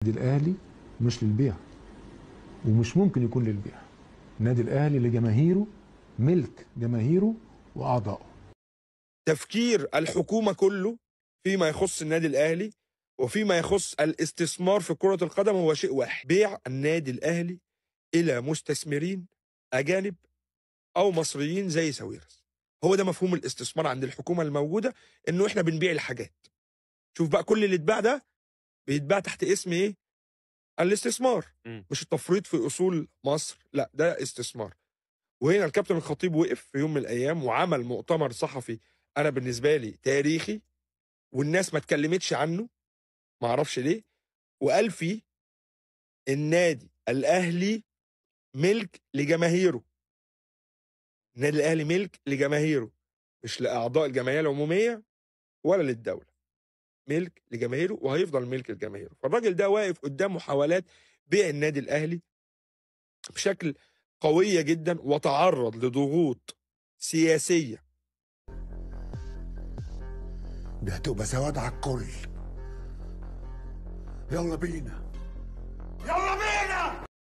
النادي الاهلي مش للبيع ومش ممكن يكون للبيع. النادي الاهلي لجماهيره، ملك جماهيره واعضائه. تفكير الحكومه كله فيما يخص النادي الاهلي وفيما يخص الاستثمار في كره القدم هو شيء واحد: بيع النادي الاهلي الى مستثمرين اجانب او مصريين زي ساويرس. هو ده مفهوم الاستثمار عند الحكومه الموجوده، انه احنا بنبيع الحاجات. شوف بقى، كل اللي اتباع ده بيتباع تحت اسم ايه؟ الاستثمار. مش التفريط في اصول مصر، لا، ده استثمار. وهنا الكابتن الخطيب وقف في يوم من الايام وعمل مؤتمر صحفي انا بالنسبه لي تاريخي، والناس ما اتكلمتش عنه، ما اعرفش ليه، وقال فيه النادي الاهلي ملك لجماهيره. النادي الاهلي ملك لجماهيره، مش لاعضاء الجمعيه العموميه ولا للدوله. ملك لجماهيره وهيفضل ملك لجماهيره. فالراجل ده واقف قدام محاولات بيع النادي الاهلي بشكل قويه جدا، وتعرض لضغوط سياسيه. دي هتبقى سواد على الكل. يلا بينا.